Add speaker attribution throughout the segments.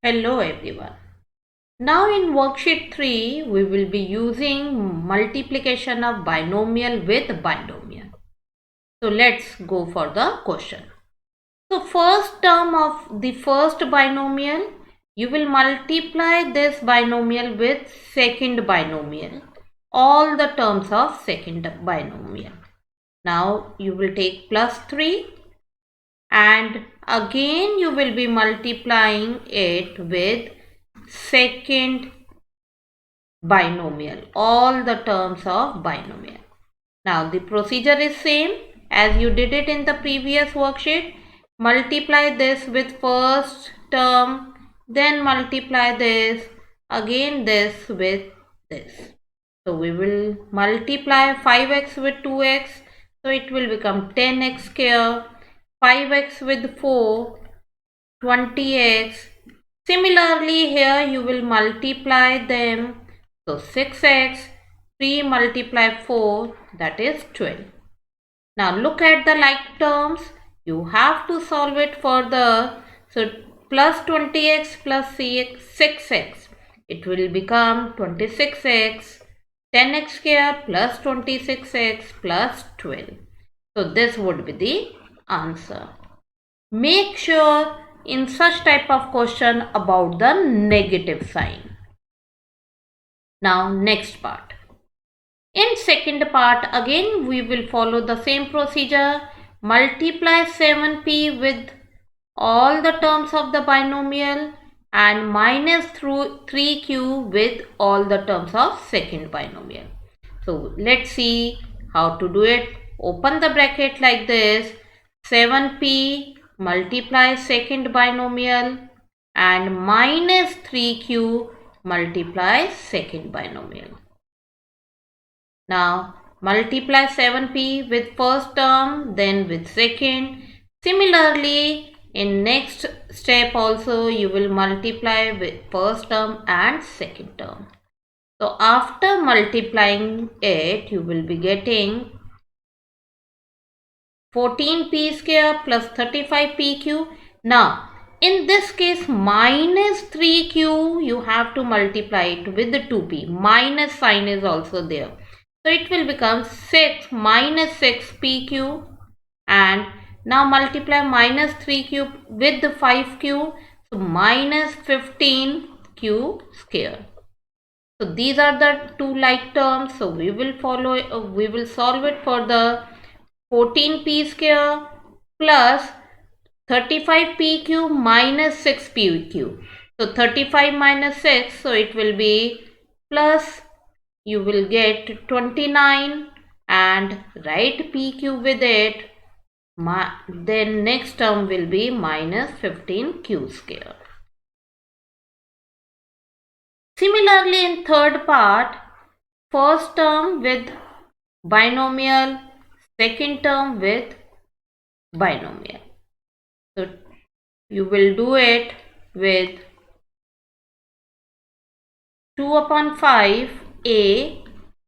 Speaker 1: Hello everyone. Now in worksheet 3 we will be using multiplication of binomial with binomial. So let's go for the question. So first term of the first binomial, you will multiply this binomial with second binomial. All the terms of second binomial. Now you will take plus 3 and again you will be multiplying it with second binomial, all the terms of binomial. Now the procedure is same as you did it in the previous worksheet. Multiply this with first term, then multiply this, again this with this. So we will multiply 5x with 2x, so it will become 10x square, 5x with 4, 20x. Similarly here you will multiply them. So 6x, 3 multiply 4, that is 12. Now look at the like terms. You have to solve it further. So plus 20x plus 6x. It will become 26x. 10x square plus 26x plus 12. So this would be the answer. Make sure in such type of question about the negative sign. Now next part. In second part again we will follow the same procedure. Multiply 7p with all the terms of the binomial and minus through 3q with all the terms of second binomial. So let's see how to do it. Open the bracket like this. 7p multiply second binomial and minus 3q multiply second binomial. Now multiply 7p with first term, then with second. Similarly, in next step also you will multiply with first term and second term. So after multiplying it, you will be getting 14p square plus 35pq. Now in this case minus 3q you have to multiply it with the 2p. Minus sign is also there. So it will become 6 minus 6pq and now multiply minus 3q with the 5q. So minus 15q square. So these are the two like terms. So we will solve it for the 14p square plus 35pq minus 6pq. So 35 minus 6, so it will be plus, you will get 29 and write pq with it. Then next term will be minus 15q square. Similarly in third part, first term with binomial, second term with binomial. So you will do it with 2 upon 5 a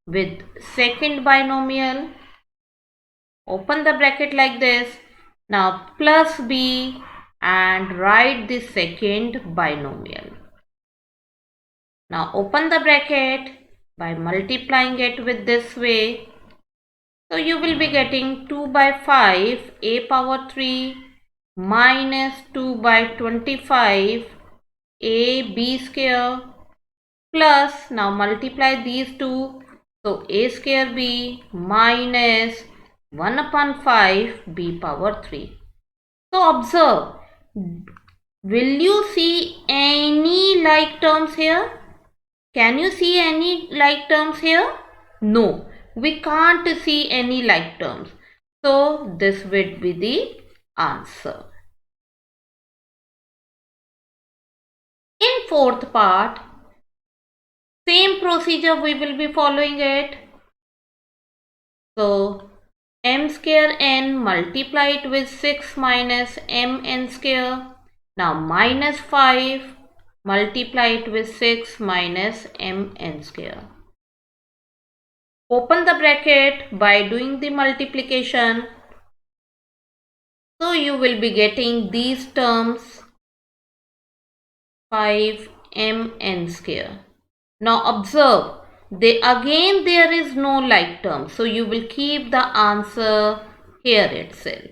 Speaker 1: with second binomial. Open the bracket like this. Now plus b and write the second binomial. Now open the bracket by multiplying it with this way. So you will be getting 2 by 5 a power 3 minus 2 by 25 a b square plus, now multiply these two. So a square b minus 1 upon 5 b power 3. So observe, will you see any like terms here? Can you see any like terms here? No, we can't see any like terms. So this would be the answer. In fourth part, same procedure we will be following it. So m square n, multiply it with 6 minus mn square. Now minus 5, multiply it with 6 minus mn square. Open the bracket by doing the multiplication. So you will be getting these terms 5mn square. Now observe, there is no like term, so you will keep the answer here itself.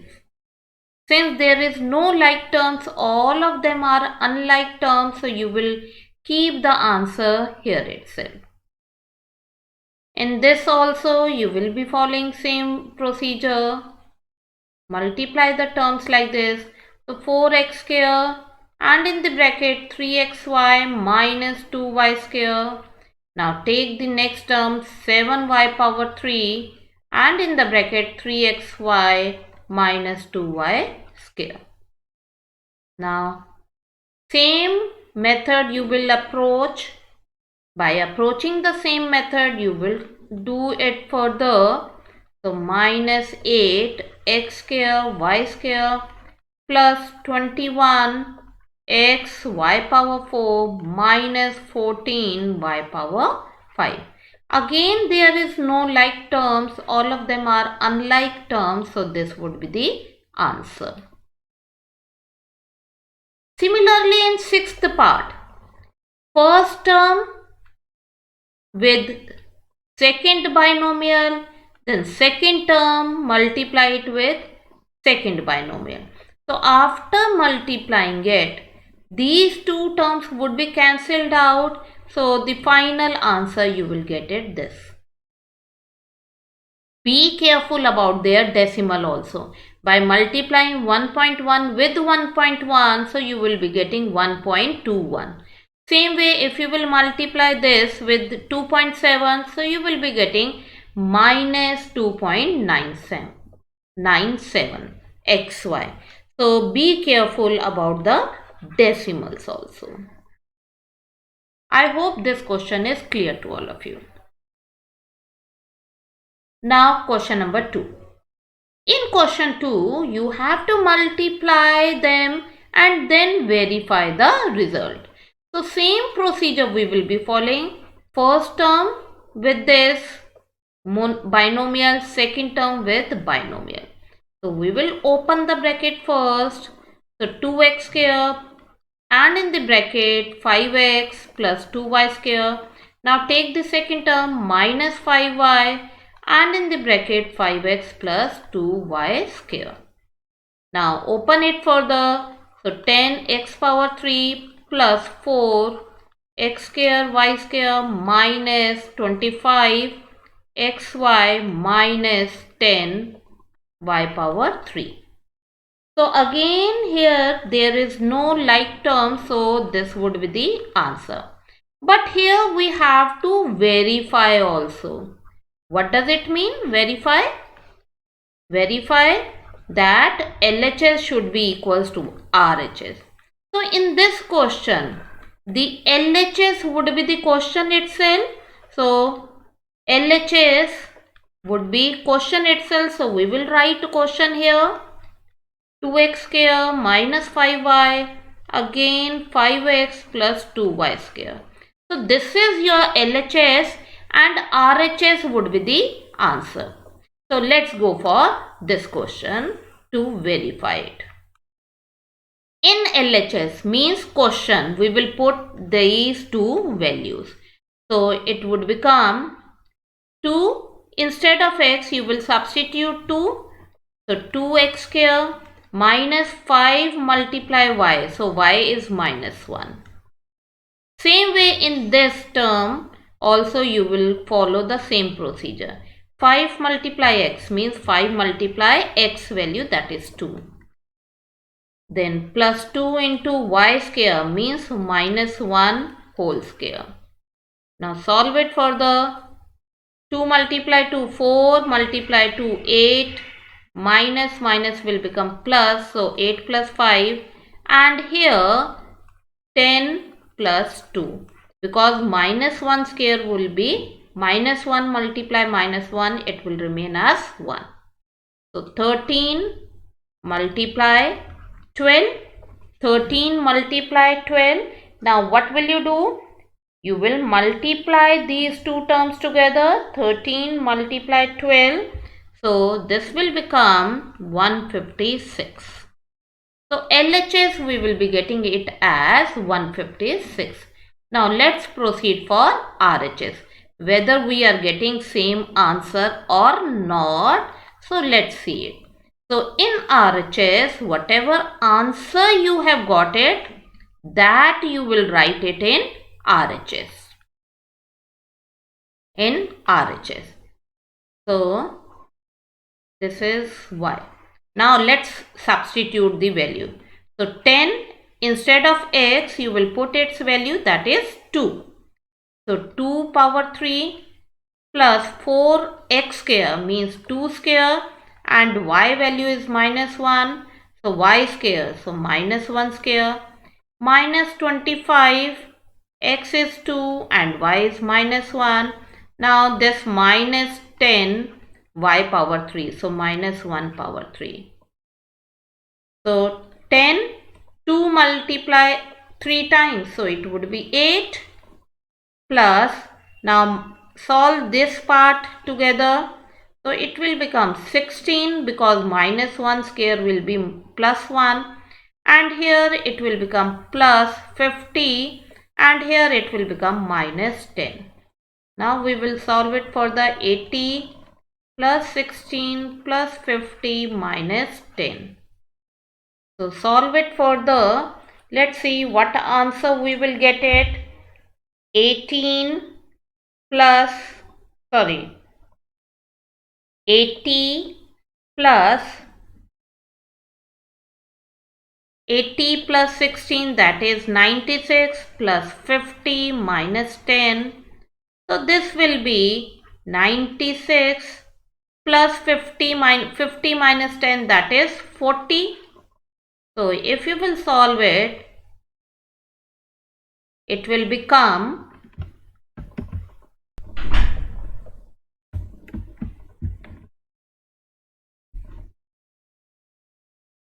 Speaker 1: Since there is no like terms, all of them are unlike terms, so you will keep the answer here itself. In this also, you will be following same procedure. Multiply the terms like this. So 4x square and in the bracket 3xy minus 2y square. Now take the next term 7y power 3 and in the bracket 3xy minus 2y square. Now same method you will approach. By approaching the same method you will do it further. So minus 8 x square y square plus 21 x y power 4 minus 14 y power 5. Again there is no like terms, all of them are unlike terms, so this would be the answer. Similarly in sixth part, first term with second binomial, then second term multiply it with second binomial. So after multiplying it, these two terms would be cancelled out. So the final answer you will get it this. Be careful about their decimal also. By multiplying 1.1 with 1.1, so you will be getting 1.21. Same way, if you will multiply this with 2.7, so you will be getting minus 2.97 xy. So be careful about the decimals also. I hope this question is clear to all of you. Now question number 2. In question 2, you have to multiply them and then verify the result. So same procedure we will be following. First term with this binomial, second term with binomial. So we will open the bracket first. So 2x square and in the bracket 5x plus 2y square. Now take the second term minus 5y and in the bracket 5x plus 2y square. Now open it further. So 10x power 3 plus 4 x square y square minus 25 xy minus 10 y power 3. So again here there is no like term, so this would be the answer. But here we have to verify also. What does it mean, verify? Verify that LHS should be equals to RHS. So in this question, the LHS would be the question itself. So LHS would be question itself. So we will write question here. 2x square minus 5y, again 5x plus 2y square. So this is your LHS and RHS would be the answer. So let's go for this question to verify it. In LHS means question, we will put these two values. So it would become 2, instead of x you will substitute 2. So 2x square minus 5 multiply y. So y is minus 1. Same way in this term also you will follow the same procedure. 5 multiply x means 5 multiply x value, that is 2. Then plus 2 into y square means minus 1 whole square. Now solve it further. 2 multiply 2, 4 multiply 2, 8. Minus will become plus, so 8 plus 5, and here 10 plus 2, because minus 1 square will be minus 1 multiply minus 1, it will remain as 1. So 13 multiply 12, 13 multiply 12. Now what will you do? You will multiply these two terms together. 13 multiply 12. So this will become 156. So LHS we will be getting it as 156. Now let's proceed for RHS. Whether we are getting same answer or not. So let's see it. So in RHS, whatever answer you have got it, that you will write it in RHS. In RHS. So this is Y. Now let's substitute the value. So 10 instead of x you will put its value, that is 2. So 2 power 3 plus 4x square means 2 square and y value is minus 1. So y square, so minus 1 square, minus 25, x is 2 and y is minus 1. Now this minus 10 y power 3, so minus 1 power 3. So 10, 2 multiply 3 times, so it would be 8 plus, now solve this part together, so it will become 16 because minus 1 square will be plus 1 and here it will become plus 50 and here it will become minus 10. Now we will solve it for the 80 plus 16 plus 50 minus 10. So solve it for the, let's see what answer we will get it. 18 plus, 80 plus 80 plus 16, that is 96 plus 50 minus 10. So this will be 96 plus 50 minus 10, that is 40. So if you will solve it, it will become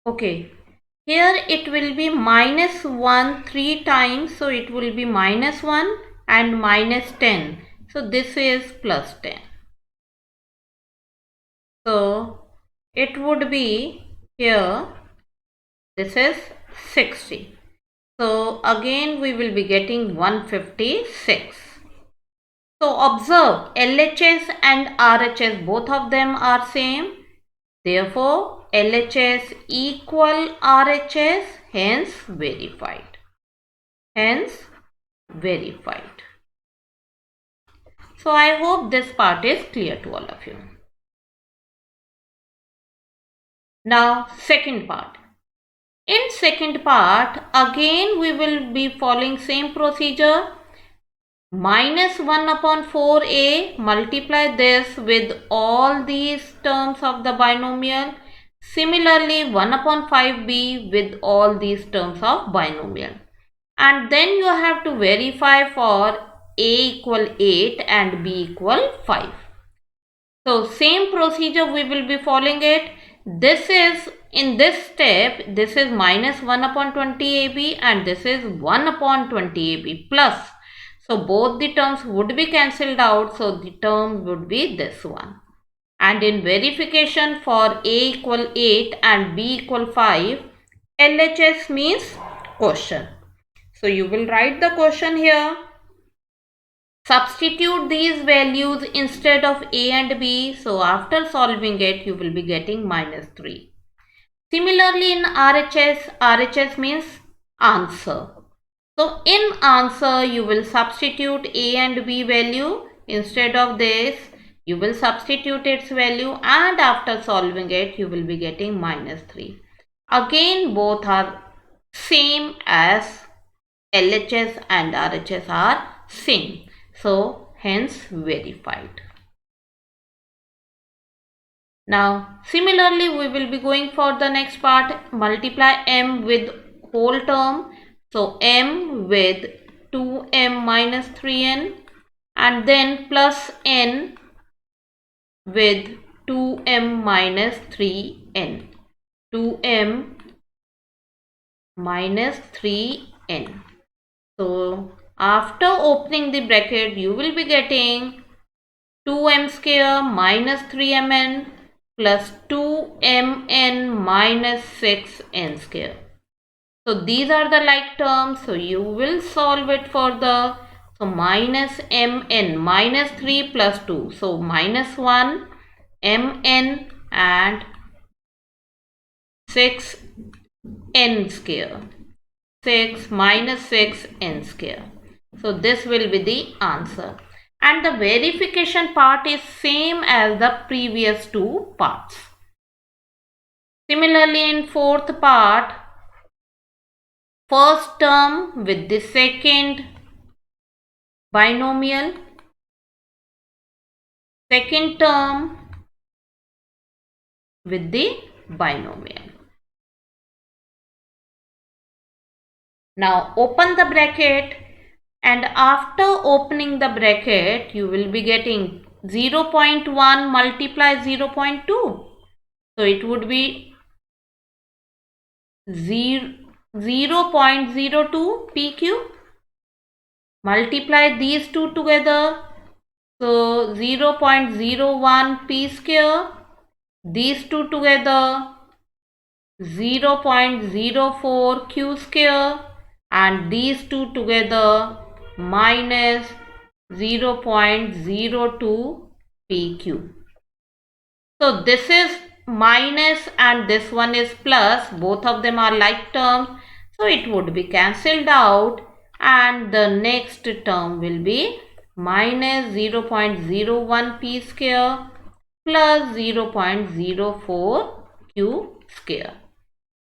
Speaker 1: okay. Here it will be minus 1 3 times, so it will be minus 1 and minus 10. So this is plus 10. So it would be here, this is 60. So again we will be getting 156. So observe, LHS and RHS, both of them are same. Therefore, LHS equal RHS, hence verified. Hence verified. So I hope this part is clear to all of you. Now second part. In second part, again we will be following same procedure. Minus 1 upon 4a, multiply this with all these terms of the binomial. Similarly, 1 upon 5b with all these terms of binomial. And then you have to verify for a equal 8 and b equal 5. So same procedure we will be following it. This is, in this step, this is minus 1 upon 20ab and this is 1 upon 20ab plus. So both the terms would be cancelled out. So the term would be this one. And in verification for a equal 8 and b equal 5, LHS means quotient. So you will write the quotient here. Substitute these values instead of a and b. So after solving it, you will be getting minus 3. Similarly in RHS means answer. So in answer, you will substitute a and b value. Instead of this, you will substitute its value and after solving it, you will be getting minus 3. Again, both are same as LHS and RHS are same. So hence verified. Now similarly, we will be going for the next part. Multiply m with whole term. So m with 2m minus 3n and then plus n with 2m minus 3n. 2m minus 3n. So after opening the bracket, you will be getting 2m square minus 3mn plus 2mn minus 6n square. So these are the like terms. So you will solve it further. So minus mn, minus 3 plus 2. So minus 1 mn and 6n square. 6 minus 6n square. So this will be the answer. And the verification part is same as the previous two parts. Similarly, in fourth part, first term with the second binomial, second term with the binomial. Now open the bracket, and after opening the bracket you will be getting 0.1 multiply 0.2. So it would be 0.02 PQ. Multiply these two together. So 0.01 P square. These two together 0.04 Q square, and these two together minus 0.02 PQ. So this is minus and this one is plus. Both of them are like terms. So it would be cancelled out, and the next term will be minus 0.01 P square plus 0.04 Q square.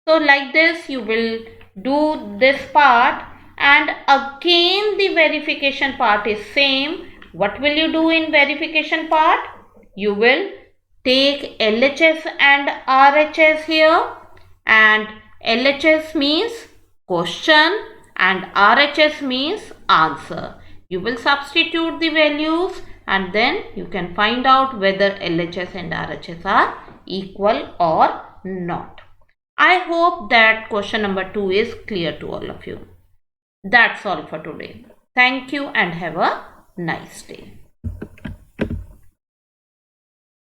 Speaker 1: So like this you will do this part, and again the verification part is same. What will you do in verification part? You will take LHS and RHS here, and LHS means question and RHS means answer. You will substitute the values, and then you can find out whether LHS and RHS are equal or not. I hope that question number 2 is clear to all of you. That's all for today. Thank you and have a nice day.